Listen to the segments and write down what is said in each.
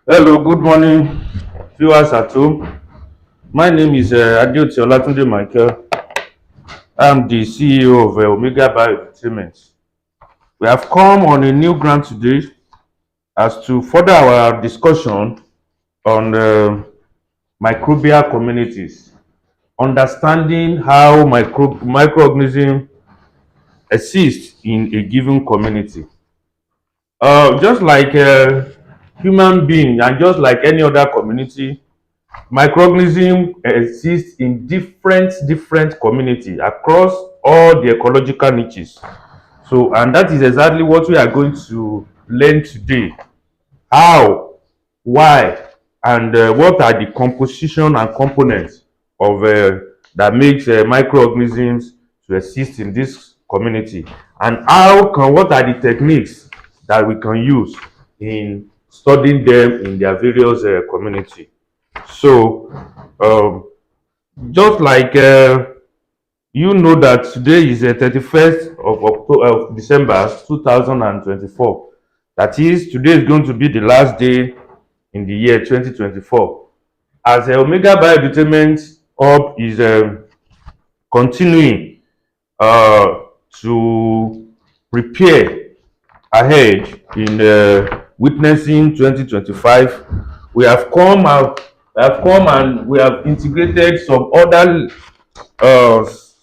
Hello, good morning, viewers at home. My name is Adeoti Michael. I'm the CEO of Omega Bio-Edutainment. We have come on a new ground today as to further our discussion on microbial communities, understanding how microorganisms exist in a given community. Just like human being and just like any other community, microorganisms exist in different community across all the ecological niches. So, and that is exactly what we are going to learn today. How, why, and what are the composition and components of that makes microorganisms to exist in this community, and what are the techniques that we can use in studying them in their various community. So, um, just like you know that today is the 31st of October, of December 2024. That is, today is going to be the last day in the year 2024. As Omega Bio-Edutainment Hub is continuing uh, to prepare ahead in witnessing 2025, we have come out, and we have integrated some other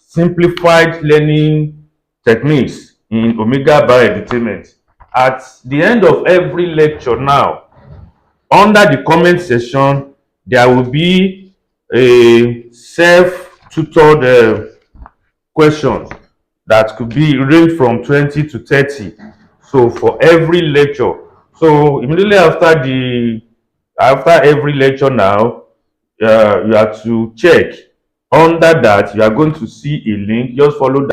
simplified learning techniques in Omega Bio-Edutainment. At the end of every lecture now, under the comment section, there will be a self-tutored questions that could be range from 20 to 30. So for every lecture. So immediately after every lecture now, you have to check. Under that, you are going to see a link. Just follow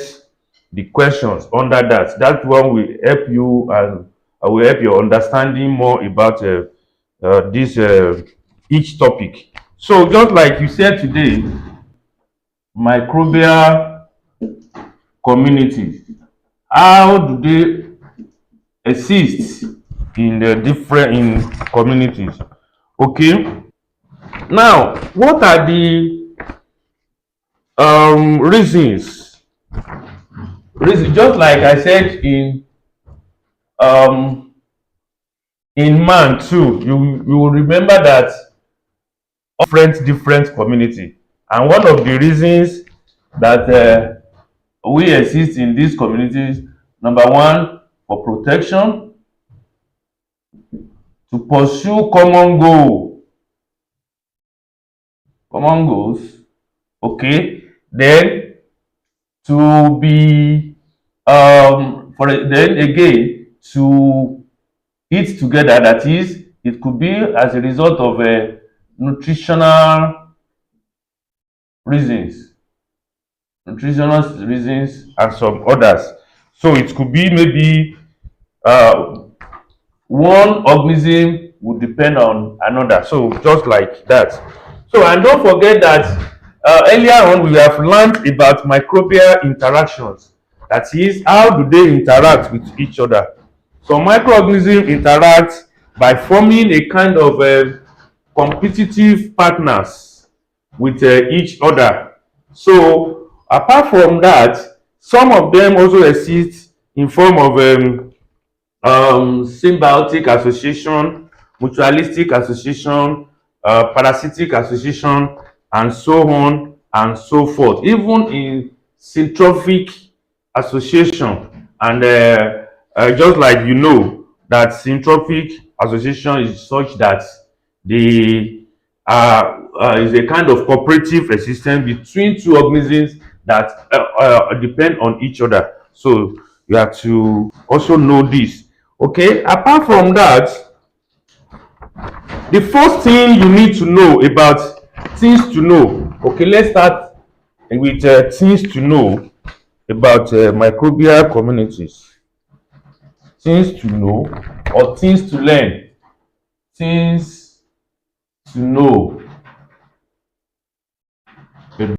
the questions under that. That one will help you, and will help your understanding more about this each topic. So just like you said today, microbial communities. How do they exist in the different in communities? Okay. Now, what are the reasons? Just like I said um, in man too, you will remember that different community, and one of the reasons that we exist in these communities, number one, for protection, to pursue common goals, okay, then to be then again to eat together, that is, it could be as a result of nutritional reasons and some others. So it could be maybe uh, one organism would depend on another. So just like that. So, and don't forget that earlier on we have learned about microbial interactions. That is, how do they interact with each other? So microorganisms interact by forming a kind of competitive partners with each other. So apart from that, some of them also exist in form of symbiotic association, mutualistic association, parasitic association, and so on and so forth. Even in syntrophic association, and just like you know that syntrophic association is such that the is a kind of cooperative resistance between two organisms that depend on each other. So you have to also know this. Okay, apart from that, the first thing you need to know about things to know. Okay, let's start with things to know about microbial communities. Things to know or things to learn. Things to know about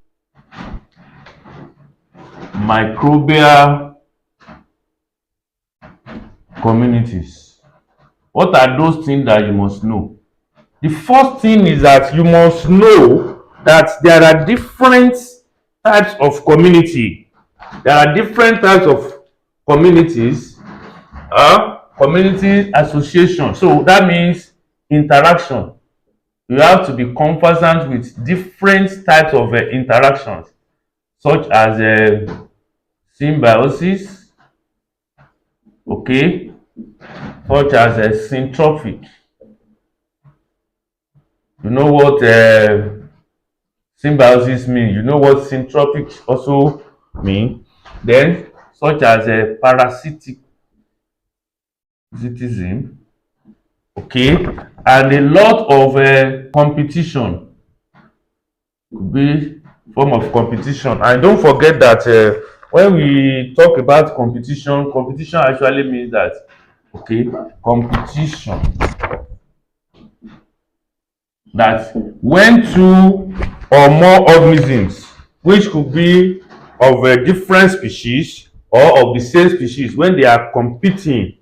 microbial communities. What are those things that you must know? The first thing is that you must know that there are different types of community. There are different types of communities, community association. So that means interaction. You have to be conversant with different types of interactions, such as symbiosis, okay, such as syntrophic. You know what symbiosis means. You know what syntropic also mean. Then, such as a parasitism, okay, and a lot of competition could be form of competition. And don't forget that when we talk about competition, competition actually means that, okay, competition, that when two or more organisms, which could be of a different species or of the same species, when they are competing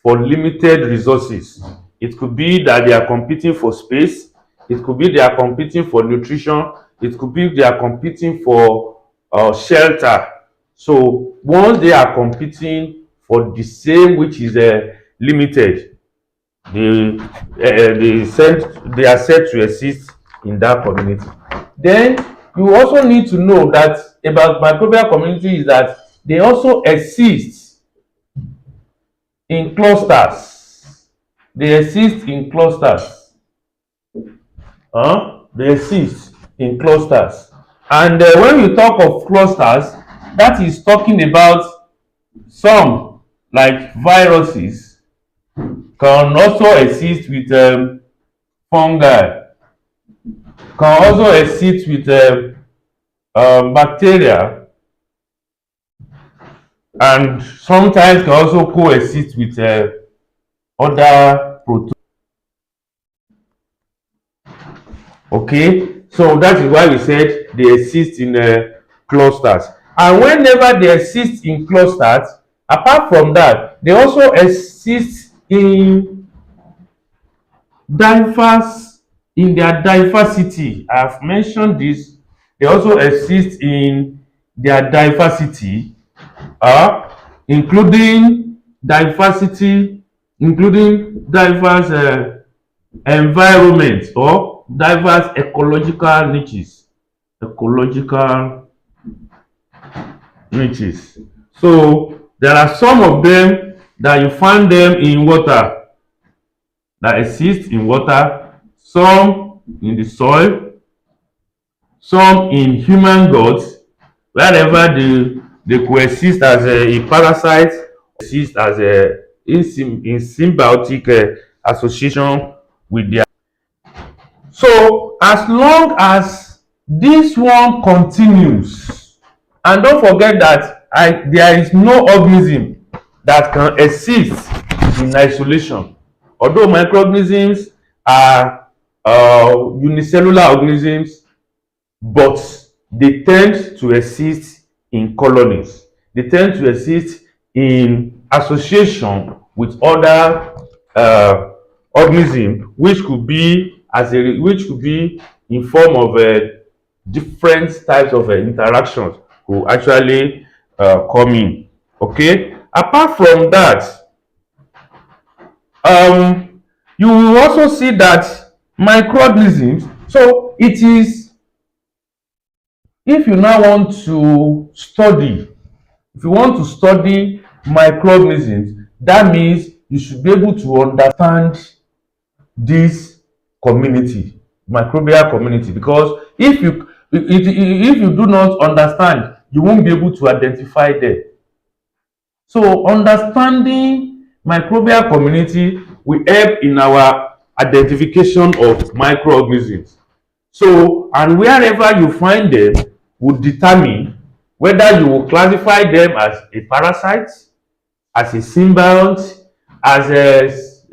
for limited resources. It could be that they are competing for space, it could be they are competing for nutrition, it could be they are competing for shelter. So once they are competing for the same which is limited, they they are said to exist in that community. Then you also need to know that about microbial community is that they also exist in clusters. They exist in clusters. They exist in clusters. And when you talk of clusters, that is talking about some like viruses can also exist with fungi, can also exist with bacteria, and sometimes can also coexist with other proteins. Okay, so that is why we said they exist in clusters. And whenever they exist in clusters, apart from that, they also exist in diverse in their diversity. I've mentioned this. They also exist in their diversity, including diversity, including diverse environments or diverse ecological niches. Ecological niches. So there are some of them that you find them in water, that exist in water, some in the soil, some in human guts, wherever they coexist as a parasite, exist as a in symbiotic association with their. So as long as this one continues, and don't forget that there is no organism that can exist in isolation. Although microorganisms are unicellular organisms, but they tend to exist in colonies. They tend to exist in association with other organisms, which could be which could be in form of different types of interactions who actually come in. Okay. Apart from that, you will also see that microorganisms. So it is, if you now want to study, if you want to study microorganisms, that means you should be able to understand this community, microbial community, because if you do not understand, you won't be able to identify them. So understanding microbial community will help in our identification of microorganisms. So, and wherever you find them will determine whether you will classify them as a parasite, as a symbiont, as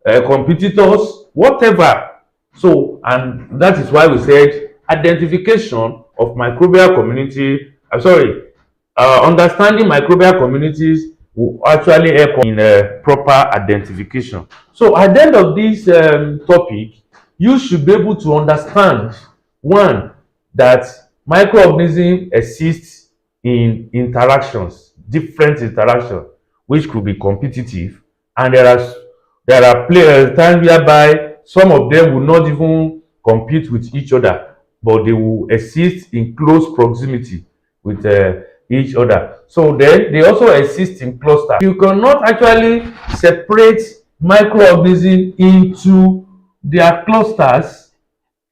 competitors, whatever. So, and that is why we said identification of microbial community. Understanding microbial communities will actually help in proper identification. So at the end of this topic, you should be able to understand one, that microorganisms exist in interactions, different interactions, which could be competitive, and there are times whereby some of them will not even compete with each other, but they will exist in close proximity with each other. So then they also exist in clusters. You cannot actually separate microorganisms into their clusters.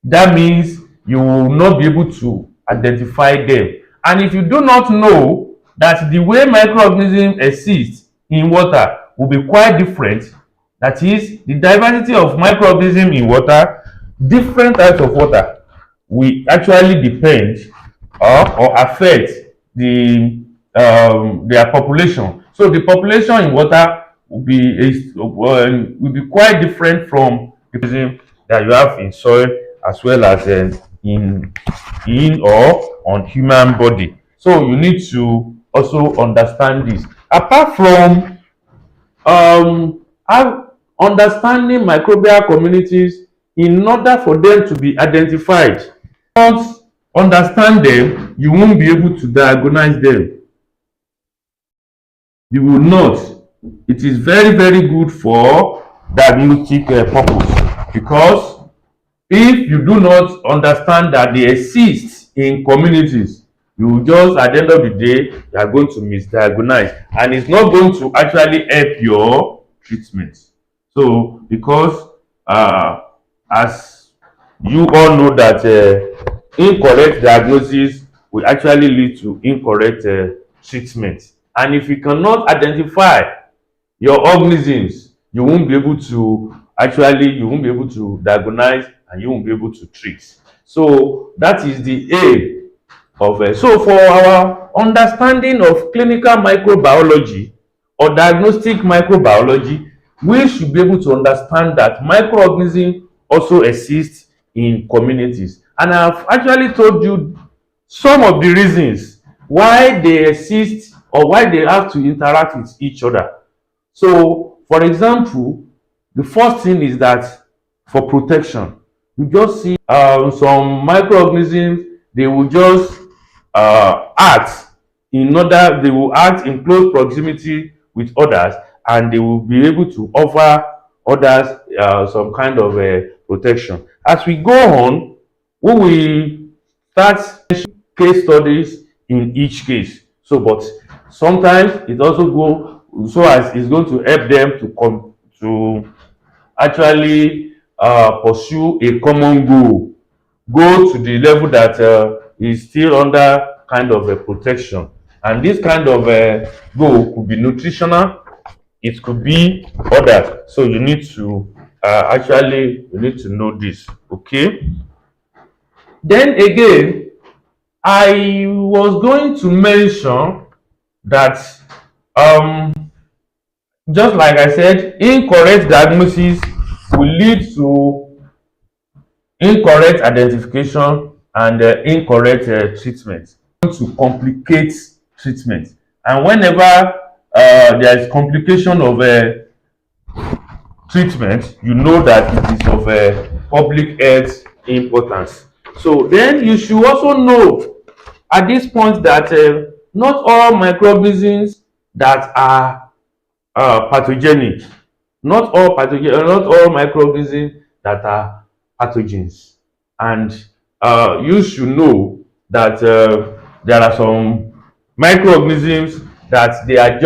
That means you will not be able to identify them. And if you do not know that the way microorganisms exist in water will be quite different, that is, the diversity of microorganisms in water, different types of water, will actually depend or affect their population. So the population in water will be quite different from the population that you have in soil, as well as in or on human body. So you need to also understand this. Apart from understanding microbial communities, in order for them to be identified, once understand them, you won't be able to diagnose them. You will not. It is very, very good for diagnostic purpose, because if you do not understand that they exist in communities, you will just, at the end of the day, you are going to misdiagnose, and it's not going to actually help your treatment. So because as you all know that incorrect diagnosis will actually lead to incorrect treatment. And if you cannot identify your organisms, you won't be able to diagnose, and you won't be able to treat. So that is the aim of so for our understanding of clinical microbiology or diagnostic microbiology, we should be able to understand that microorganisms also exist in communities. And I've actually told you some of the reasons why they exist or why they have to interact with each other. So, for example, the first thing is that for protection, you just see some microorganisms, they will just they will act in close proximity with others, and they will be able to offer others some kind of protection. As we go on, we will start case studies in each case. So, but sometimes it also go so as it's going to help them to come to actually pursue a common goal, go to the level that is still under kind of a protection. And this kind of goal could be nutritional, it could be others. So you need to you need to know this. Okay. Then again, I was going to mention that just like I said, incorrect diagnosis will lead to incorrect identification and incorrect treatment, to complicate treatment. And whenever there is complication of treatment, you know that it is of public health importance. So then you should also know at this point that not all microorganisms that are pathogenic, not all microorganisms that are pathogens. And you should know that there are some microorganisms that they are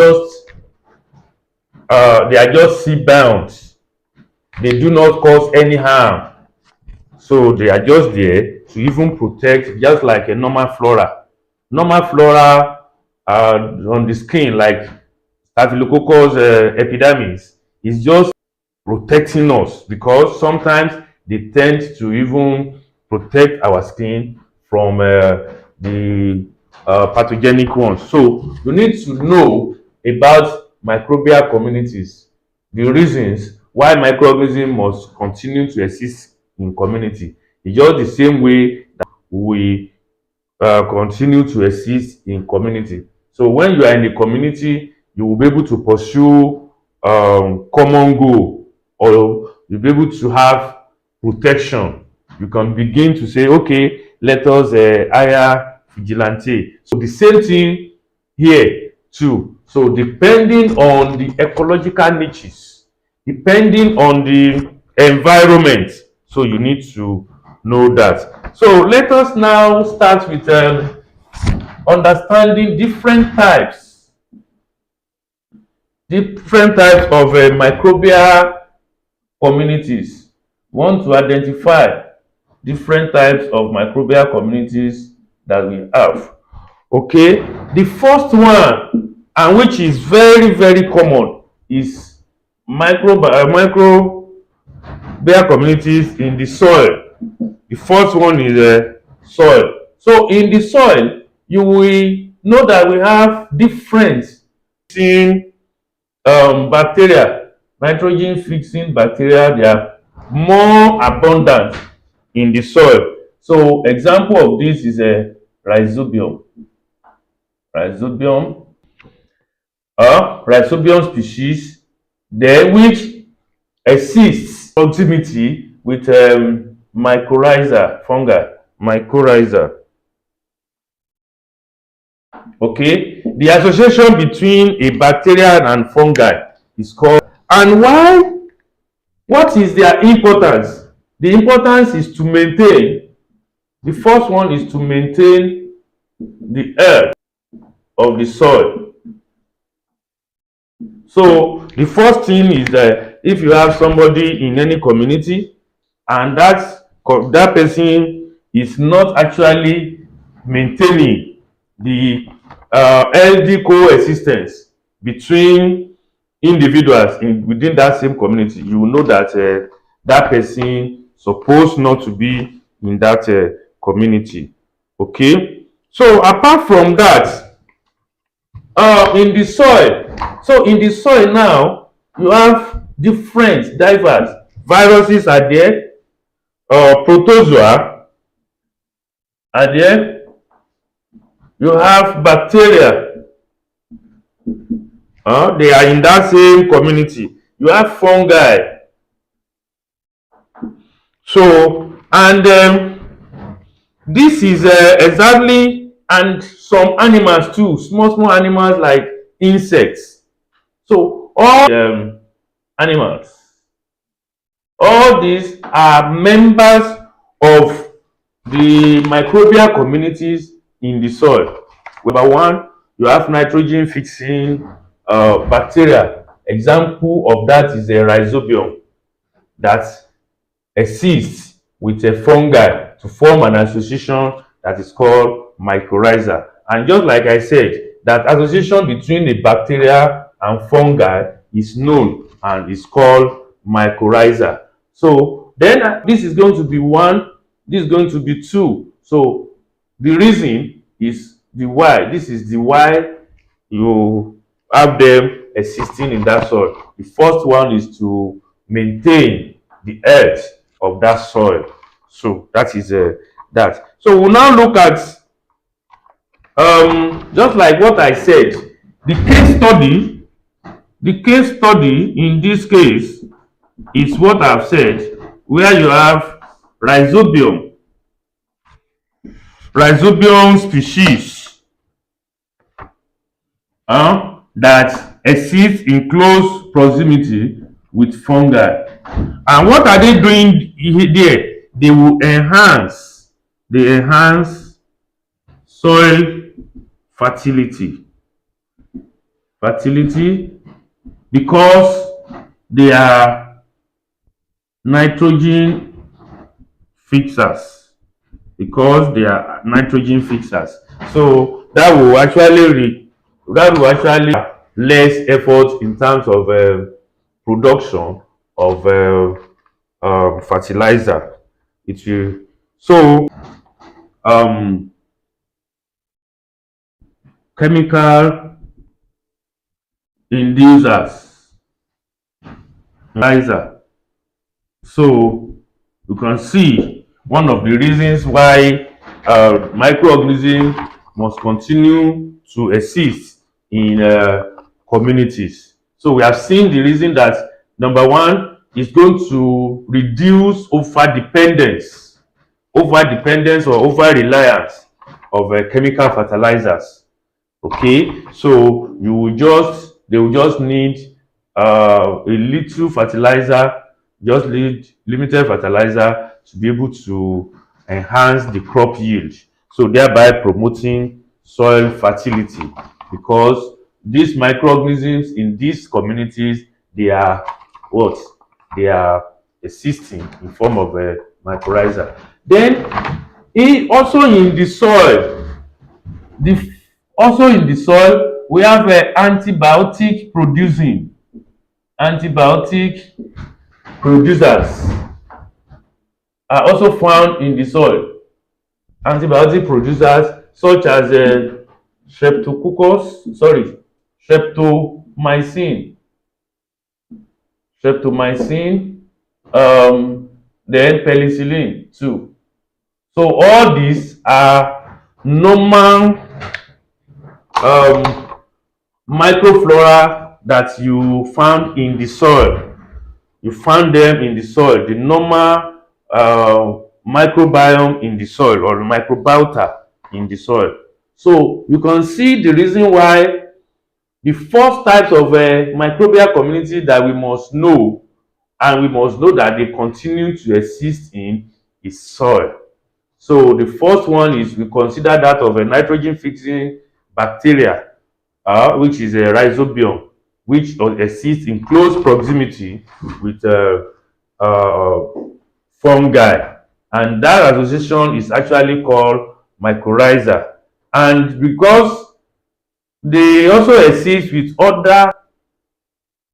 just sea bound. They do not cause any harm. So they are just there to even protect, just like a normal flora. Normal flora on the skin, like staphylococcus epidermis, is just protecting us, because sometimes they tend to even protect our skin from the pathogenic ones. So you need to know about microbial communities, the reasons why microorganisms must continue to exist in community. It's just the same way that we continue to exist in community. So when you are in a community, you will be able to pursue common goal, or you'll be able to have protection. You can begin to say, okay, let us hire vigilante. So the same thing here too. So depending on the ecological niches, depending on the environment, so you need to know that. So let us now start with understanding different types of microbial communities. We want to identify different types of microbial communities that we have. Okay, the first one, and which is very very common, is microbial communities in the soil. The first one is soil. So in the soil, you will know that we have different bacteria, nitrogen fixing bacteria. They are more abundant in the soil. So example of this is a rhizobium. Rhizobium species, then which exists in proximity with mycorrhiza fungi. Mycorrhiza. Okay, the association between a bacteria and fungi is called. And why? What is their importance? The importance is to maintain. The first one is to maintain the earth of the soil. So the first thing is that if you have somebody in any community and that person is not actually maintaining the healthy coexistence between individuals within that same community, you will know that that person supposed not to be in that community. Okay, so apart from that, in the soil, so in the soil now you have different diverse viruses are there, protozoa are there, you have bacteria, they are in that same community, you have fungi. So and this is exactly, and some animals too, small animals like insects. So all animals, all these are members of the microbial communities in the soil. Number one, you have nitrogen fixing bacteria. Example of that is a rhizobium that exists with a fungi to form an association that is called mycorrhiza. And just like I said, that association between a bacteria and fungi is known and is called mycorrhiza. So then this is going to be one, this is going to be two. So the reason is the why. This is the why you have them existing in that soil. The first one is to maintain the earth of that soil. So that is that. So we'll now look at just like what I said, the case study in this case is what I've said, where you have rhizobium species that exists in close proximity with fungi. And what are they doing there? They will enhance soil fertility because they are nitrogen fixers. So that will actually less effort in terms of production of fertilizer. It will so chemical inducers fertilizer. So you can see one of the reasons why microorganisms must continue to exist in communities. So we have seen the reason that number one is going to reduce over dependence or over reliance of chemical fertilizers. Okay, so they will just need a little fertilizer, just need limited fertilizer to be able to enhance the crop yield, so thereby promoting soil fertility, because these microorganisms in these communities, they are what they are existing in form of a mycorrhiza. Then also in the soil, the also in the soil we have antibiotic producers are also found in the soil. Antibiotic producers such as streptomycin, streptomycin, then penicillin too. So all these are normal microflora that you found in the soil. You found them in the soil, the normal microbiome in the soil, or microbiota in the soil. So you can see the reason why the first types of microbial community that we must know, and we must know that they continue to exist in, is soil. So the first one is, we consider that of a nitrogen fixing bacteria, which is a rhizobium, which exists in close proximity with uh, fungi, and that association is actually called mycorrhiza. And because they also exist with other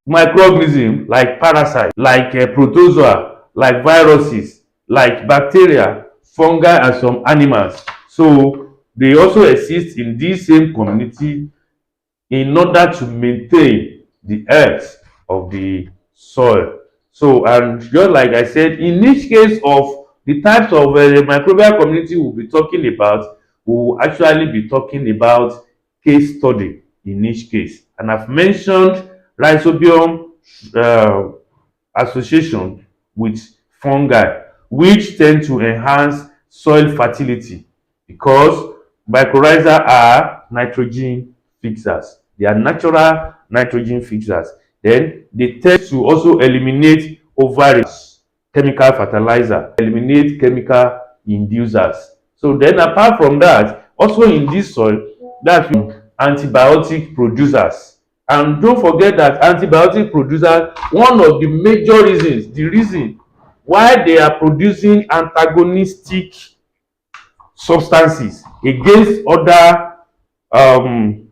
microorganisms like parasites, like protozoa, like viruses, like bacteria, fungi, and some animals. So they also exist in this same community in order to maintain the health of the soil. So, and just like I said, in each case of the types of microbial community we'll be talking about, we'll actually be talking about case study in each case. And I've mentioned rhizobium uh, association with fungi, which tend to enhance soil fertility, because mycorrhiza are nitrogen fixers. They are natural nitrogen fixers. Then they tend to also eliminate over chemical fertilizer, eliminate chemical inducers. So then apart from that, also in this soil, that's antibiotic producers. And don't forget that antibiotic producers, one of the major reasons, the reason why they are producing antagonistic substances um,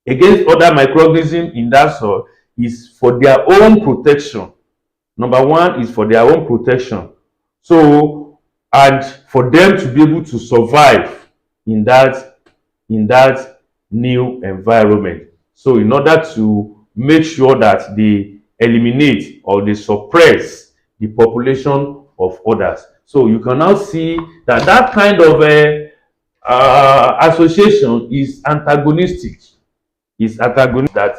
against other microorganisms in that soil, is for their own protection. Number one is for their own protection. So, and for them to be able to survive in that new environment. So in order to make sure that they eliminate or they suppress the population of others. So you can now see that that kind of association is antagonistic. Is antagonistic, that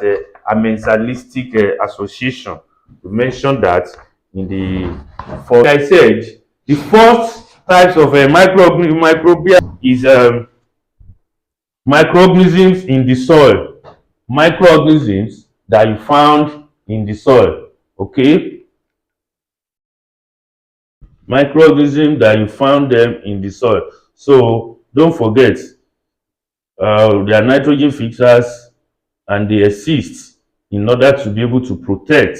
amensalistic association. We mentioned that in the for like I said, the first types of microbial is microorganisms in the soil, microorganisms that you found in the soil. Okay, microorganisms that you found them in the soil. So don't forget, they are nitrogen fixers, and they exist in order to be able to protect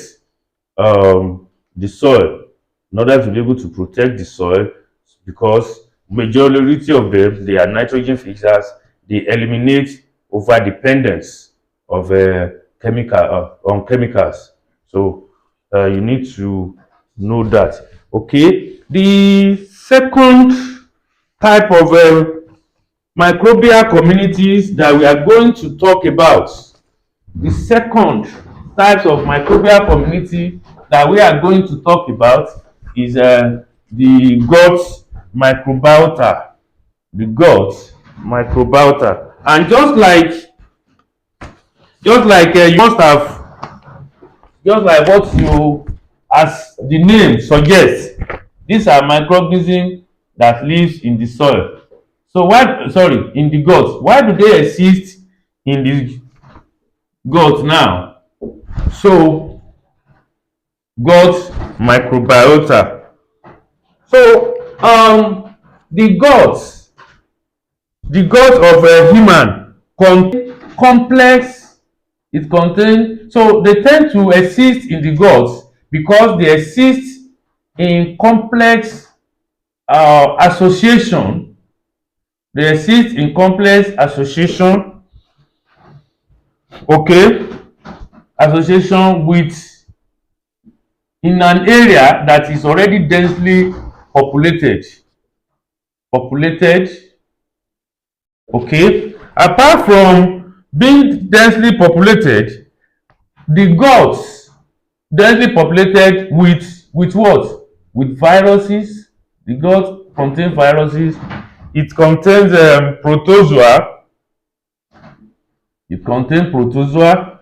the soil, in order to be able to protect the soil, because majority of them, they are nitrogen fixers. They eliminate over dependence of on chemicals. So you need to know that. Okay, the second type of microbial communities that we are going to talk about, the second types of microbial community that we are going to talk about is the gut microbiota. The gut microbiota. And just like Just like you must have, just like what you, as the name suggests, these are microorganisms that lives in the soil. So why, sorry, in the gut? Why do they exist in the gut now? So gut microbiota. So the gut of a human contain complex. It contains, so they tend to exist in the gut because they exist in complex association. They exist in complex association, okay, association with, in an area that is already densely populated, okay. Apart from being densely populated, the gods densely populated with what? With viruses. The gut contains viruses. It contains protozoa. It contains protozoa.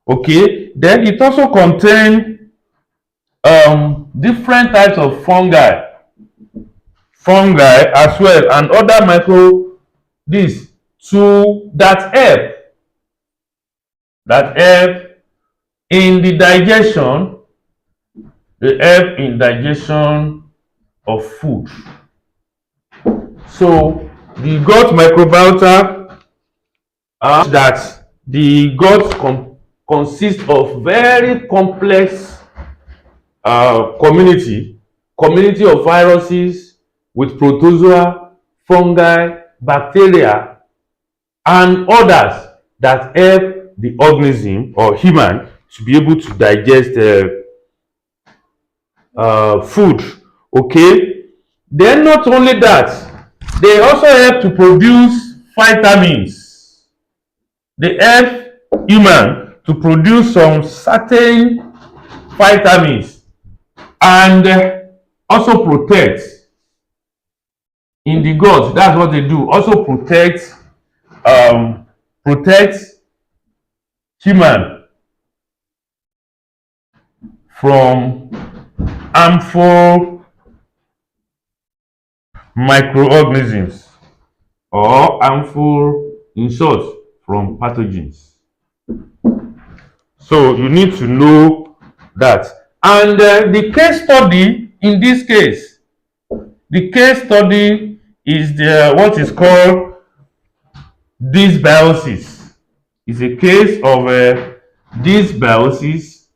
Okay. Then it also contains different types of fungi as well, and other micro this to that help in the digestion. They help in digestion of food. So the gut microbiota that the gut consists of very complex community of viruses with protozoa, fungi, bacteria, and others that help the organism or human to be able to digest food. Okay. Then not only that, they also help to produce vitamins. They help human to produce some certain vitamins, and also protect in the gut. That's what they do. Also protect human from harmful microorganisms, or harmful, in short, from pathogens. So you need to know that. And the case study in this case, the case study is the what is called dysbiosis. It's a case of dysbiosis.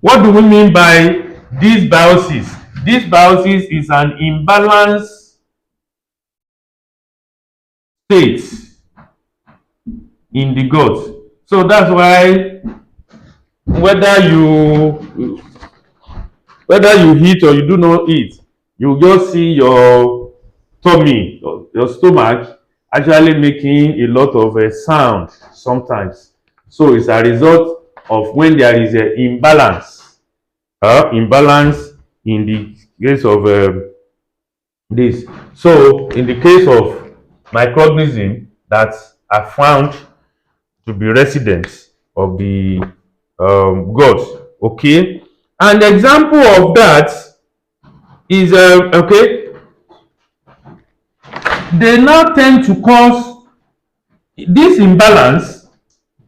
What do we mean by dysbiosis? Dysbiosis is an imbalanced state in the gut. So that's why whether you whether you eat or you do not eat, you just see your tummy, your stomach actually making a lot of sound sometimes. So it's a result of when there is an imbalance in the case of this. So in the case of microorganisms that are found to be residents of the gut, okay. An example of that is okay, they now tend to cause this imbalance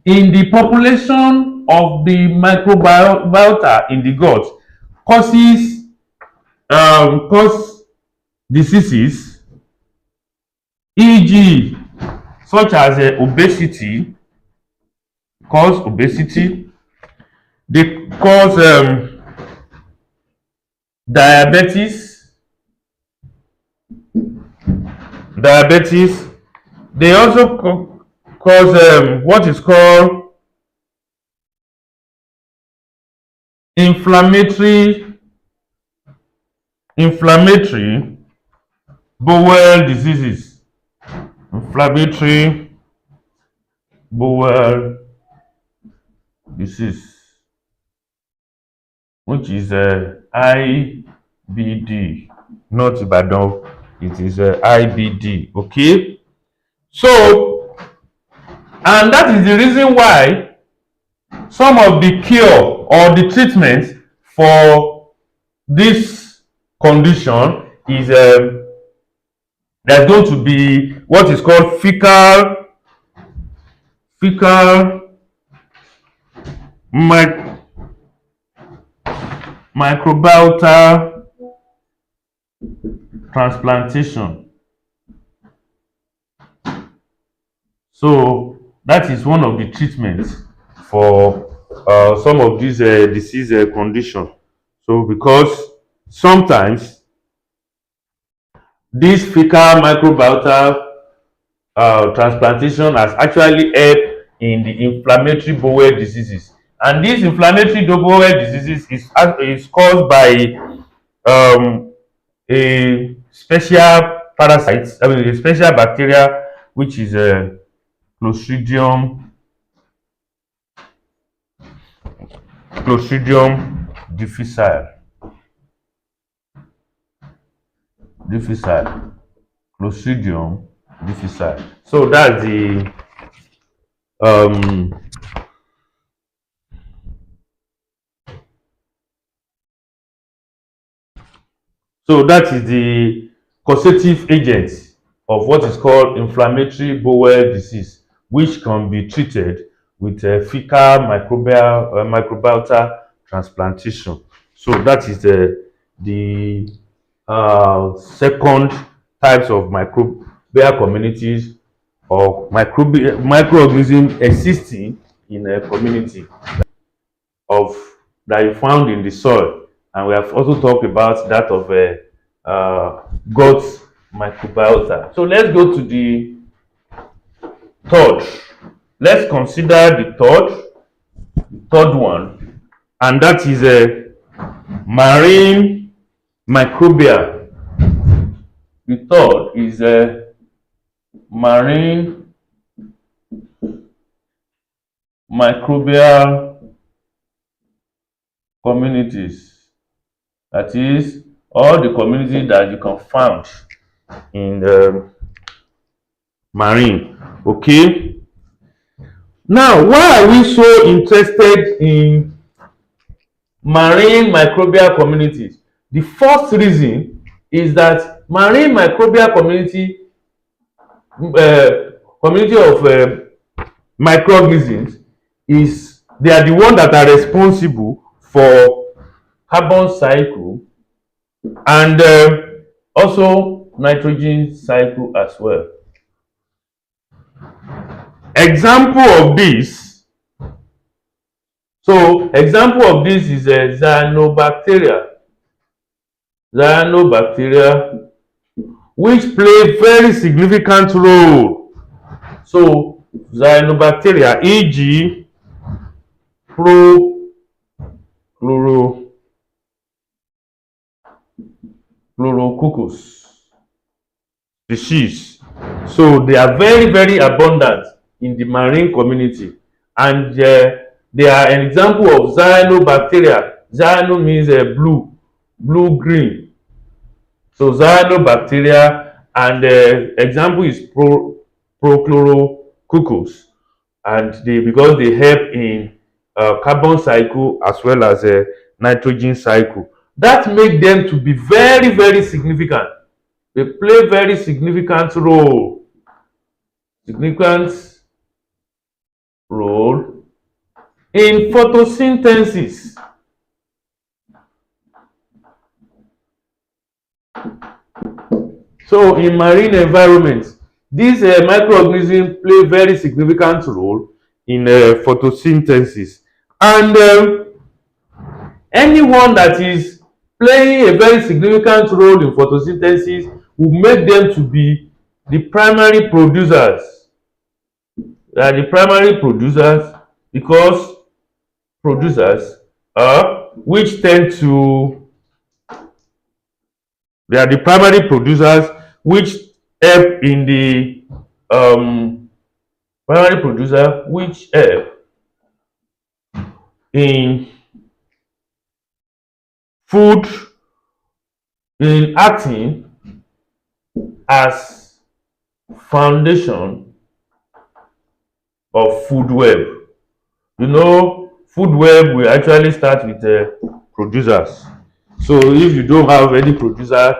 in the population of the microbiota in the gut, cause diseases, e.g., such as obesity. Cause obesity. They cause diabetes. Diabetes. They also cause what is called inflammatory bowel diseases. Inflammatory bowel disease, which is IBD, not Ibadan. It is IBD. Okay. So And that is the reason why some of the cure or the treatment for this condition is there's going to be what is called fecal microbiota transplantation. So that is one of the treatments for some of these disease conditions. So because sometimes this fecal microbiota transplantation has actually helped in the inflammatory bowel diseases, and this inflammatory bowel diseases is caused by um, a special parasite, I mean a special bacteria, which is Clostridium Clostridium difficile. difficile Clostridium difficile. So that's the um so that is the causative agent of what is called inflammatory bowel disease, which can be treated with fecal microbiota transplantation. So that is the second types of microbial communities or microorganisms existing in a community of that you found in the soil, and we have also talked about that of God's microbiota. So let's go to the third. Let's consider the third one, and that is a marine microbia. The third is a marine microbial communities. That is all the communities that you can find in the marine. Okay. Now, why are we so interested in marine microbial communities? The first reason is that marine microbial community of microorganisms is they are the one that are responsible for carbon cycle and also nitrogen cycle as well. Example of this, example of this is cyanobacteria, which play very significant role. So cyanobacteria, e.g. chlorococcus species. So they are very, very abundant in the marine community, and they are an example of cyanobacteria. Cyano means blue green. So cyanobacteria, and example is prochlorococcus, and because they help in carbon cycle as well as nitrogen cycle. That make them to be very, very significant. They play very significant role in photosynthesis. So in marine environments, these microorganisms play very significant role in photosynthesis, and anyone that is playing a very significant role in photosynthesis will make them to be the primary producers. They are the primary producers because producers which tend to they are the primary producers which help in the primary producer which help in food, in acting as foundation of food web. You know, food web will actually start with producers. So if you don't have any producer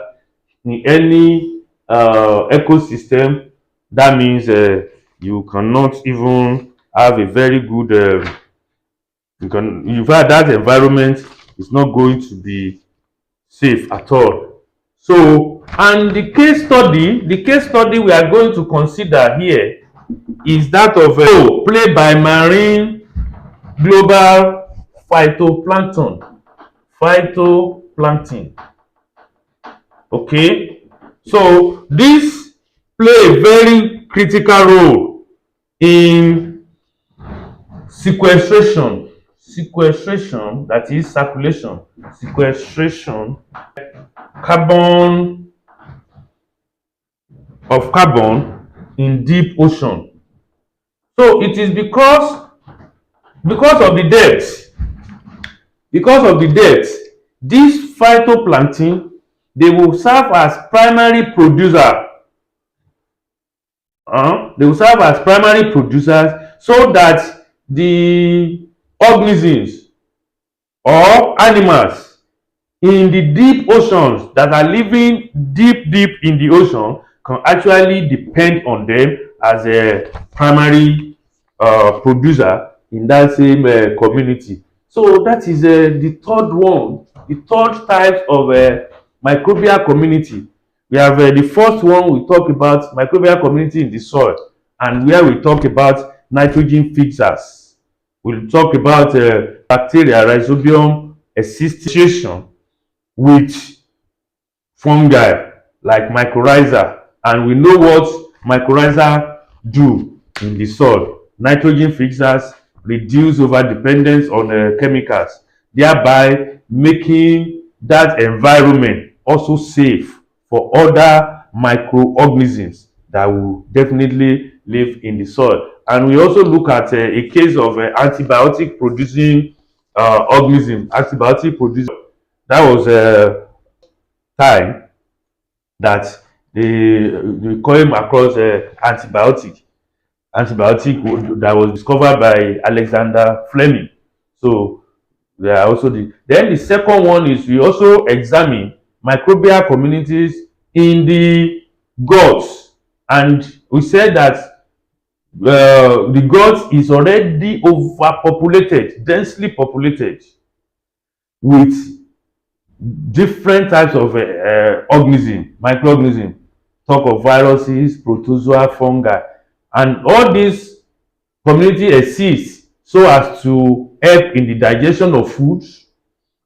in any ecosystem, that means you cannot even have a very good in fact that environment is not going to be safe at all. So, and the case study we are going to consider here is that of role played by marine global phytoplankton. Phytoplankton. Okay, so this play a very critical role in sequestration, that is circulation, sequestration carbon carbon in deep ocean. So it is because of the depth, this phytoplankton, they will serve as primary producer. They will serve as primary producers so that the organisms or animals in the deep oceans that are living deep in the ocean can actually depend on them as a primary producer in that same community. So that is the third one, the third type of microbial community. We have the first one, we talk about microbial community in the soil, and where we talk about nitrogen fixers. We'll talk about bacteria, rhizobium association with fungi like mycorrhiza, and we know what mycorrhiza do in the soil. Nitrogen fixers reduce over dependence on chemicals, thereby making that environment also safe for other microorganisms that will definitely live in the soil. And we also look at a case of antibiotic producing organism, antibiotic producing. That was time that they came across antibiotic that was discovered by Alexander Fleming. So there are also then the second one is we also examine microbial communities in the guts, and we said that the guts is already overpopulated, densely populated with different types of microorganisms. Talk of viruses, protozoa, fungi, and all these community exists so as to help in the digestion of foods,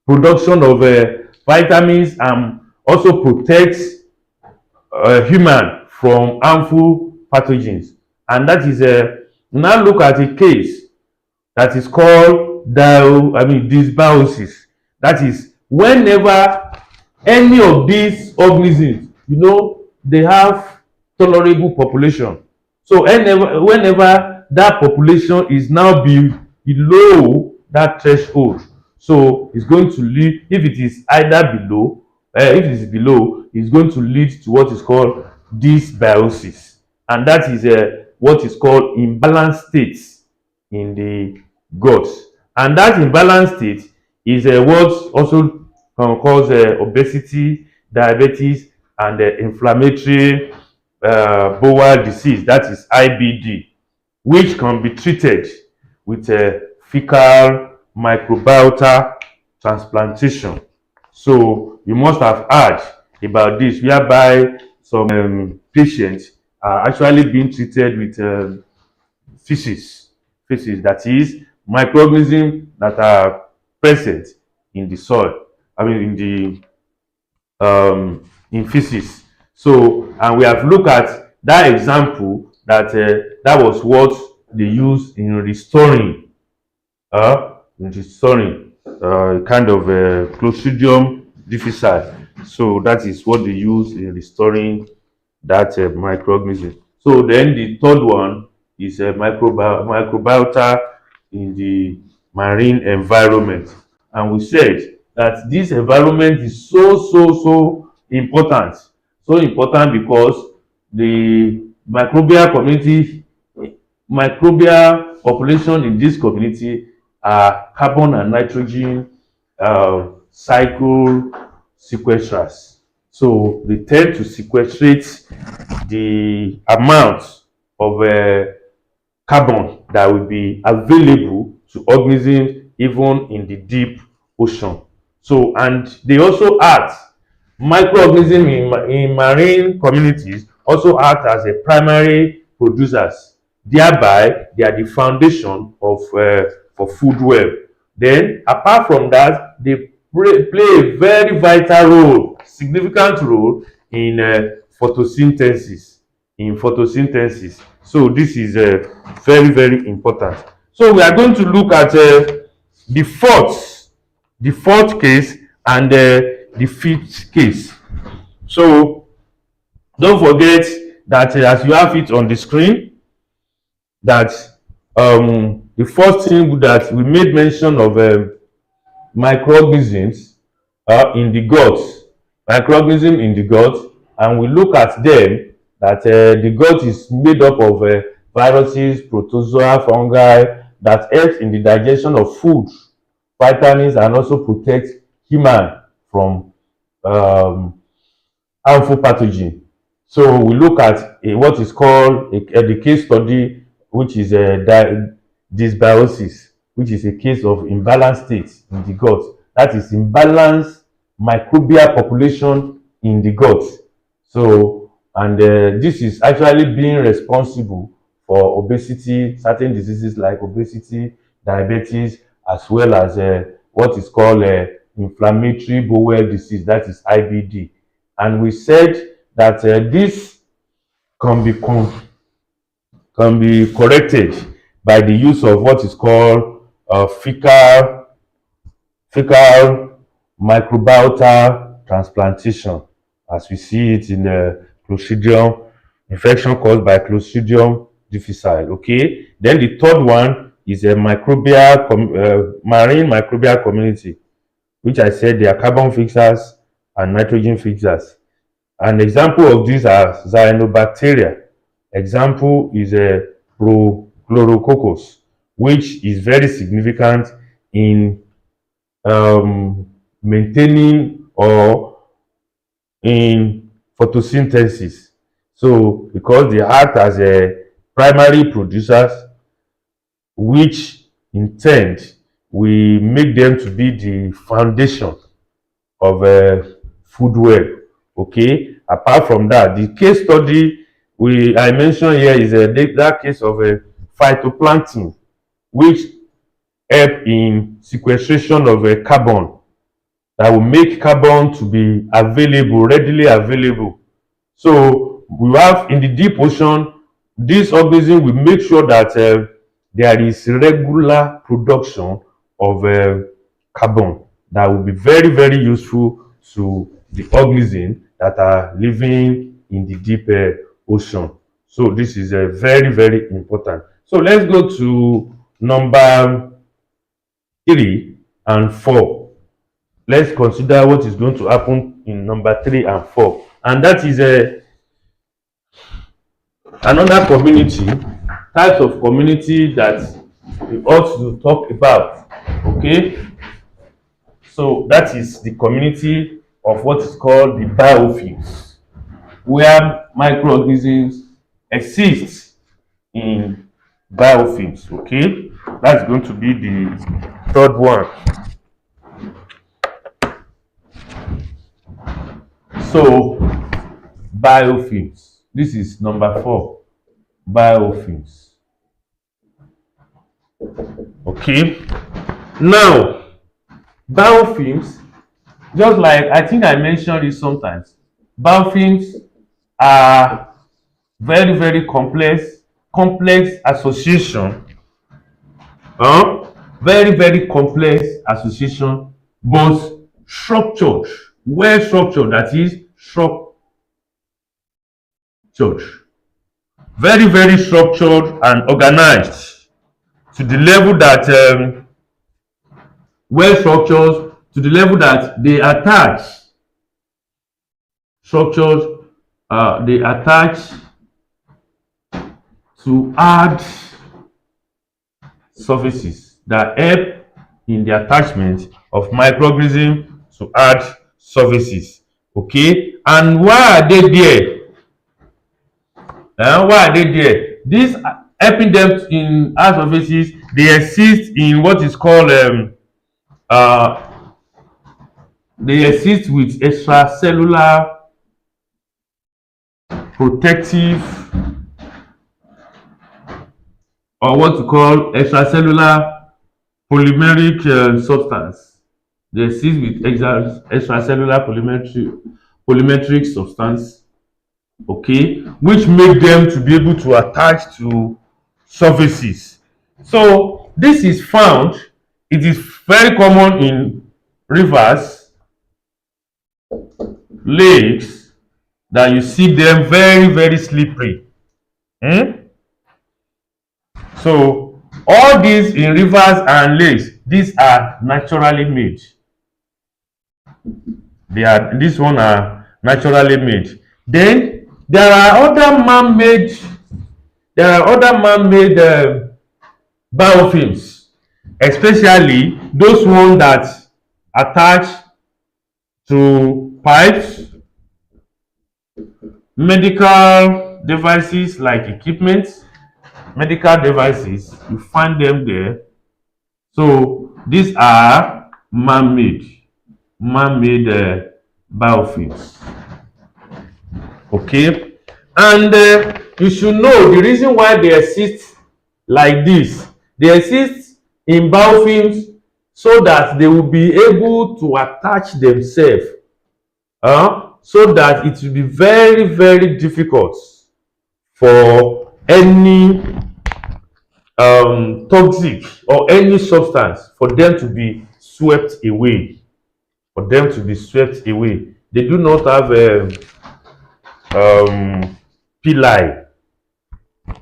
production of vitamins, and also protects human from harmful pathogens. And that is now look at a case that is called dysbiosis. That is whenever any of these organisms, they have tolerable population. So whenever that population is now below that threshold, so it's going to lead, if it is below, it's going to lead to what is called dysbiosis, and that is what is called imbalanced states in the gut. And that imbalanced state is what also cause obesity, diabetes, and inflammatory bowel disease, that is IBD, which can be treated with fecal microbiota transplantation. So you must have heard about this, whereby some patients are actually being treated with feces, that is microorganisms that are present in the soil, in feces. So, and we have looked at that example that that was what they use in restoring kind of Clostridium difficile. So that is what they use in restoring that microorganism. So then the third one is microbiota in the marine environment, and we said that this environment is so important. So important because the microbial community microbial population in this community are carbon and nitrogen cycle sequestrants. So they tend to sequestrate the amount of carbon that will be available to organisms even in the deep ocean. So, and they also act, microorganisms in marine communities also act as a primary producers, thereby they are the foundation of for food web. Then apart from that, they play a very vital role, significant role in photosynthesis. So this is very very important. So we are going to look at the fourth the fourth case and the fifth case. So don't forget that as you have it on the screen, that the first thing that we made mention of microorganisms in the gut, microorganism in the gut, and we look at them that the gut is made up of viruses, protozoa, fungi that helps in the digestion of food, vitamins, and also protect human from um, harmful pathogen. So we look at what is called the case study, which is dysbiosis, which is a case of imbalanced state in the gut. That is imbalanced microbial population in the gut. So, and this is actually being responsible for obesity, certain diseases like obesity, diabetes, as well as what is called inflammatory bowel disease, that is IBD. And we said that this can be corrected by the use of what is called fecal microbiota transplantation, as we see it in the Clostridium infection caused by Clostridium difficile. Okay, then the third one is a marine microbial community, which I said they are carbon fixers and nitrogen fixers. An example of these are cyanobacteria. Example is a prochlorococcus, which is very significant in maintaining or in photosynthesis. So because they act as a primary producers, which in turn we make them to be the foundation of food web. Okay, apart from that, the case study I mentioned here is that case of phytoplankton, which help in sequestration of carbon, that will make carbon to be available, readily available. So we have in the deep ocean, this organism will make sure that there is regular production of carbon that will be very very useful to the organisms that are living in the deep ocean. So this is very very important. So let's go to number 3 and 4. Let's consider what is going to happen in number 3 and 4, and that is another community, types of community that we ought to talk about. Okay, so that is the community of what is called the biofilms, where microorganisms exist in biofilms. Okay, that's going to be the third one. So biofilms, this is number 4, biofilms. Okay, now biofilms, just like I think I mentioned it sometimes, biofilms are very very complex association, very very complex association, but structured, well structured, that is structured, very very structured and organized to the level that well structured to the level that they attach structures, they attach to add surfaces that help in the attachment of microorganisms to hard surfaces. Okay, and why are they there? Why are they there? This helping them in hard surfaces. They exist in what is called uh, they exist with extracellular protective, or what we call extracellular polymeric substance. They exist with extracellular polymeric substance, okay, which make them to be able to attach to surfaces. So this is found, it is very common in rivers, lakes, that you see them very slippery. Hmm? So all these in rivers and lakes, these are naturally made. These one are naturally made. Then there are other man-made biofilms, especially those ones that attach to pipes, medical devices like equipment, medical devices, you find them there. So these are man-made biofilms. Okay, and you should know the reason why they exist like this. They exist in biofilms so that they will be able to attach themselves, so that it will be very difficult for any toxic or any substance for them to be swept away. They do not have pili,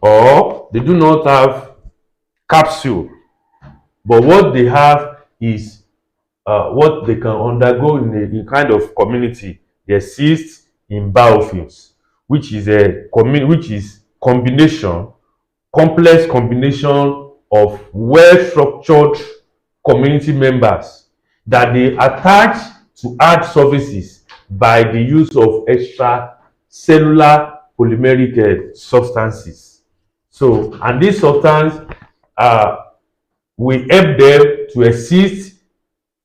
or they do not have capsule, but what they have is what they can undergo in a kind of community. They exist in biofilms, which is complex combination of well structured community members that they attach to hard surfaces by the use of extracellular polymeric substances. So, and this substance will help them to exist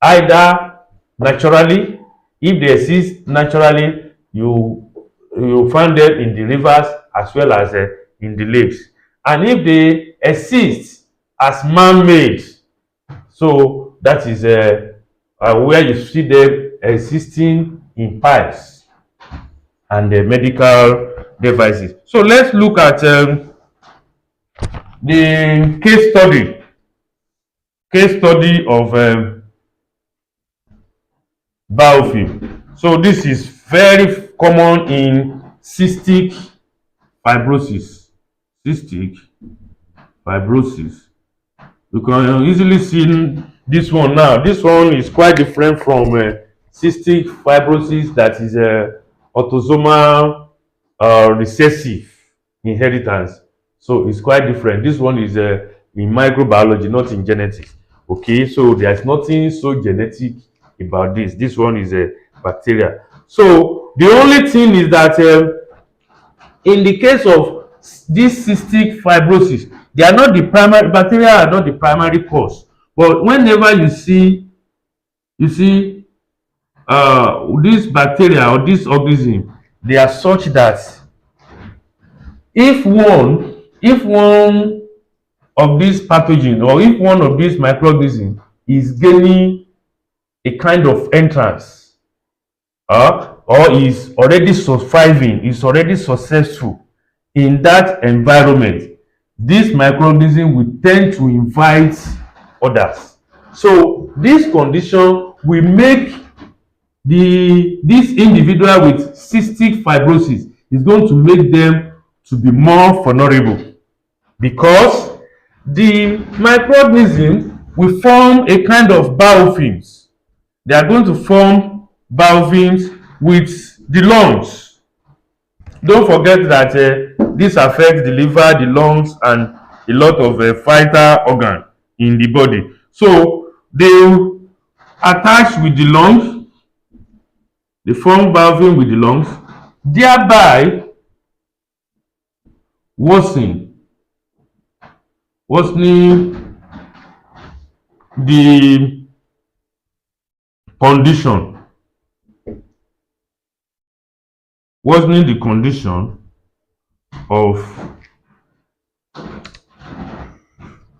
either naturally. If they exist naturally, you find them in the rivers as well as in the lakes. And if they exist as man-made, so that is where you see them existing in pipes and medical devices. So let's look at the case study of biofilm. So this is very common in cystic fibrosis. You can easily see this one now. This one is quite different from cystic fibrosis, that is autosomal recessive inheritance. So it's quite different. This one is in microbiology, not in genetics. Okay, so there's nothing so genetic about this. This one is a bacteria. So the only thing is that in the case of this cystic fibrosis, they are not the primary bacteria, are not the primary cause. But whenever you see this bacteria or this organism, they are such that if one of these pathogen, or if one of these microorganisms is gaining a kind of entrance, or is already surviving, is already successful in that environment, this microorganism will tend to invite others. So this condition will make this individual with cystic fibrosis is going to make them to be more vulnerable, because the microorganism will form a kind of biofilms. They are going to form biofilms with the lungs. Don't forget that this affects the liver, the lungs, and a lot of vital organ in the body. So they attach with the lungs, they form biofilm with the lungs, thereby worsening worsening the condition worsening the condition of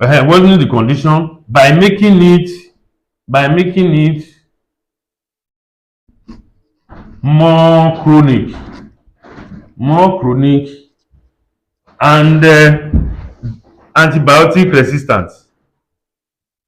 worsening the condition by making it more chronic and antibiotic resistant.